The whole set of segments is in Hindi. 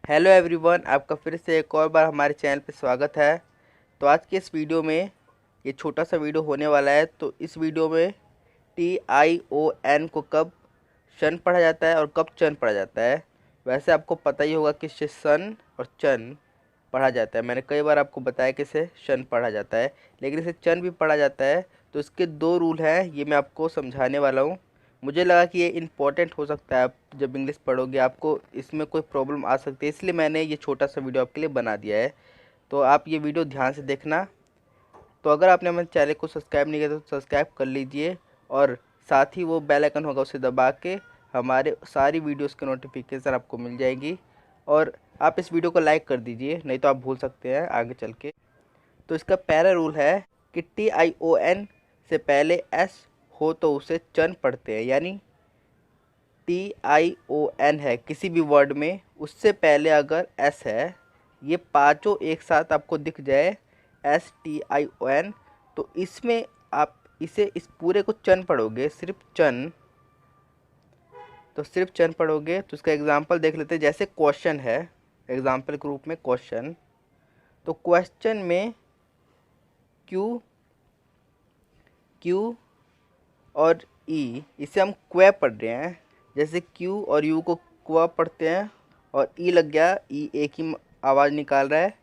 हेलो एवरीवन, आपका फिर से एक और बार हमारे चैनल पे स्वागत है। तो आज के इस वीडियो में ये छोटा सा वीडियो होने वाला है। तो इस वीडियो में TION को कब शन पढ़ा जाता है और कब चन पढ़ा जाता है। वैसे आपको पता ही होगा कि इसे सन और चन पढ़ा जाता है। मैंने कई बार आपको बताया कि इसे शन पढ़ा जाता है, लेकिन इसे चन भी पढ़ा जाता है। तो इसके दो रूल हैं, ये मैं आपको समझाने वाला हूँ। मुझे लगा कि ये इम्पोर्टेंट हो सकता है, आप जब इंग्लिश पढ़ोगे आपको इसमें कोई प्रॉब्लम आ सकती है, इसलिए मैंने ये छोटा सा वीडियो आपके लिए बना दिया है। तो आप ये वीडियो ध्यान से देखना। तो अगर आपने हमारे चैनल को सब्सक्राइब नहीं किया तो सब्सक्राइब कर लीजिए, और साथ ही वो बेल आइकन होगा उसे दबा के हमारे सारी वीडियोस की नोटिफिकेशन आपको मिल जाएगी। और आप इस वीडियो को लाइक कर दीजिए, नहीं तो आप भूल सकते हैं आगे चल के। तो इसका पहला रूल है कि TION से पहले S हो तो उसे चन पढ़ते हैं। यानी TION है किसी भी वर्ड में, उससे पहले अगर S है, ये पांचों एक साथ आपको दिख जाए STION, तो इसमें आप इस पूरे को चन पढ़ोगे, सिर्फ चन। तो सिर्फ चन पढ़ोगे। तो इसका एग्जांपल देख लेते हैं। जैसे क्वेश्चन है, एग्जांपल के रूप में क्वेश्चन। तो क्वेश्चन में क्यू क्यू और ई, इसे हम क्वे पढ़ रहे हैं। जैसे क्यू और यू को क्वा पढ़ते हैं और ई लग गया, ई एक ही आवाज़ निकाल रहा है,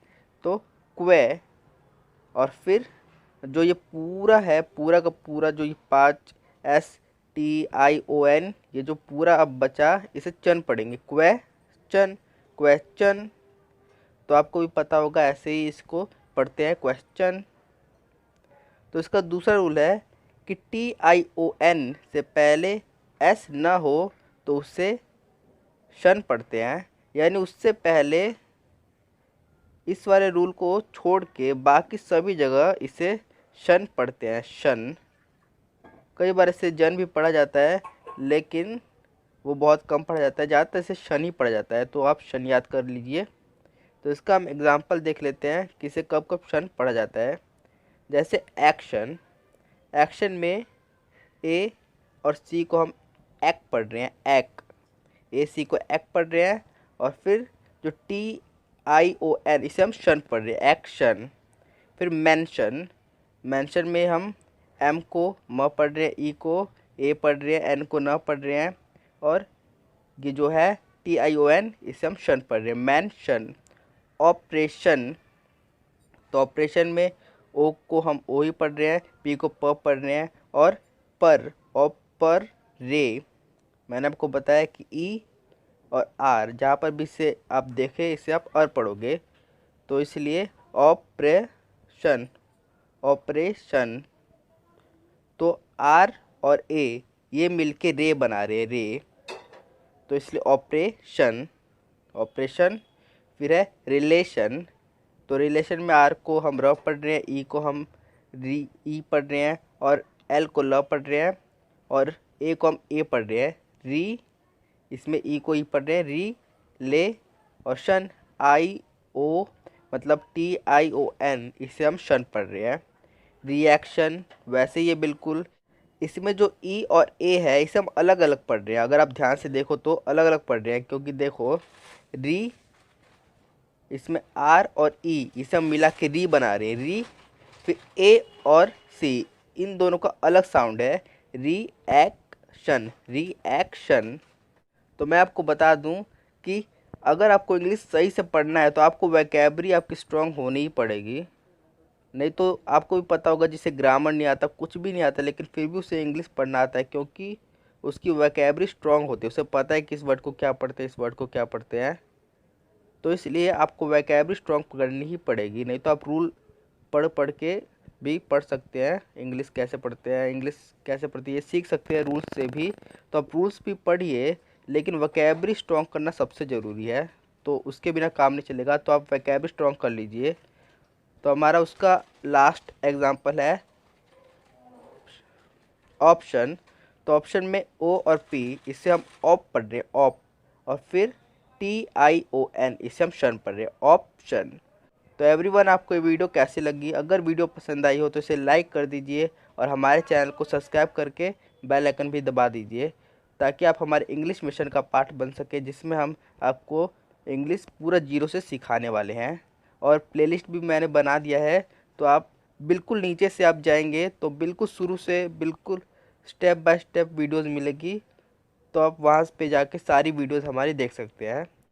तो क्वे। और फिर जो ये पूरा है, पूरा का पूरा जो ये 5 STION, ये जो पूरा अब बचा, इसे चन पढ़ेंगे। Question, question. तो आपको भी पता होगा, ऐसे ही इसको पढ़ते हैं, क्वेश्चन। तो इसका दूसरा रूल है कि TION से पहले S ना हो तो उससे शन पढ़ते हैं। यानी उससे पहले इस वाले रूल को छोड़ के बाकी सभी जगह इसे शन पढ़ते हैं, शन। कई बार इसे जन भी पढ़ा जाता है, लेकिन वो बहुत कम पढ़ा जाता है, ज़्यादातर इसे शन ही पढ़ा जाता है। तो आप शन याद कर लीजिए। तो इसका हम एग्जाम्पल देख लेते हैं कि इसे कब कब शन पढ़ा जाता है। जैसे एक्शन, एक्शन में ए और सी को हम एक पढ़ रहे हैं, एक। ए सी को एक पढ़ रहे हैं। और फिर जो TION, इसे हम शन पढ़ रहे हैं, एक्शन। फिर मेंशन, मेंशन में हम एम को म पढ़ रहे हैं, ई को ए पढ़ रहे हैं, एन को न पढ़ रहे हैं। और ये जो है TION, इसे हम शन पढ़ रहे हैं, मेंशन। ऑपरेशन, तो ऑपरेशन में ओ को हम ओ ही पढ़ रहे हैं, पी को प पढ़ रहे हैं। और पर, पर रे, मैंने आपको बताया कि ई और आर, जहाँ पर भी इसे आप देखें इसे आप अर पढ़ोगे। तो इसलिए ऑपरेशन, ऑपरेशन। तो आर और ए ये मिलके रे बना रहे हैं, रे। तो इसलिए ऑपरेशन, ऑपरेशन। फिर है रिलेशन। तो रिलेशन में आर को हम र पढ़ रहे हैं, ई को हम री ई पढ़ रहे हैं, और एल को ल पढ़ रहे हैं, और ए को हम ए पढ़ रहे हैं, री। इसमें ई को ई पढ़ रहे हैं, री ले। और शन, IO, मतलब TION, इसे हम शन पढ़ रहे हैं, रिएक्शन। वैसे ये बिल्कुल, इसमें जो ई और ए है इसे हम अलग अलग पढ़ रहे हैं। अगर आप ध्यान से देखो तो अलग अलग पढ़ रहे हैं, क्योंकि देखो री, इसमें आर और ई इसे हम मिला के री बना रहे हैं, री। फिर ए और सी, इन दोनों का अलग साउंड है, रिएक्शन, रिएक्शन। तो मैं आपको बता दूं कि अगर आपको इंग्लिश सही से पढ़ना है तो आपको वोकैबुलरी आपकी स्ट्रांग होनी ही पड़ेगी। नहीं तो आपको भी पता होगा जिसे ग्रामर नहीं आता, कुछ भी नहीं आता, लेकिन फिर भी उसे इंग्लिश पढ़ना आता है, क्योंकि उसकी वोकैबुलरी स्ट्रांग होती है, उसे पता है कि इस वर्ड को क्या पढ़ते हैं, इस वर्ड को क्या पढ़ते हैं। तो इसलिए आपको वोकैबुलरी स्ट्रांग करनी ही पड़ेगी, नहीं तो आप रूल पढ़ पढ़ के भी पढ़ सकते हैं इंग्लिश कैसे पढ़ते हैं, इंग्लिश कैसे पढ़ती है, सीख सकते हैं रूल्स से भी। तो आप रूल्स भी पढ़िए, लेकिन वोकैबुलरी स्ट्रांग करना सबसे ज़रूरी है। तो उसके बिना काम नहीं चलेगा, तो आप वोकैबुलरी स्ट्रांग कर लीजिए। तो हमारा उसका लास्ट एग्जांपल है ऑप्शन। तो ऑप्शन में ओ और पी, इसे हम ऑप पढ़ रहे हैं, ऑप। और फिर TION, इसे हम शन पढ़ रहे हैं, ऑप्शन। तो एवरीवन, आपको ये वीडियो कैसी लगी? अगर वीडियो पसंद आई हो तो इसे लाइक कर दीजिए, और हमारे चैनल को सब्सक्राइब करके बेल आइकन भी दबा दीजिए, ताकि आप हमारे इंग्लिश मिशन का पार्ट बन सके, जिसमें हम आपको इंग्लिश पूरा जीरो से सिखाने वाले हैं। और प्लेलिस्ट भी मैंने बना दिया है, तो आप बिल्कुल नीचे से आप जाएंगे तो बिल्कुल शुरू से बिल्कुल स्टेप बाय स्टेप वीडियोस मिलेगी, तो आप वहाँ पे जाके सारी वीडियोस हमारी देख सकते हैं।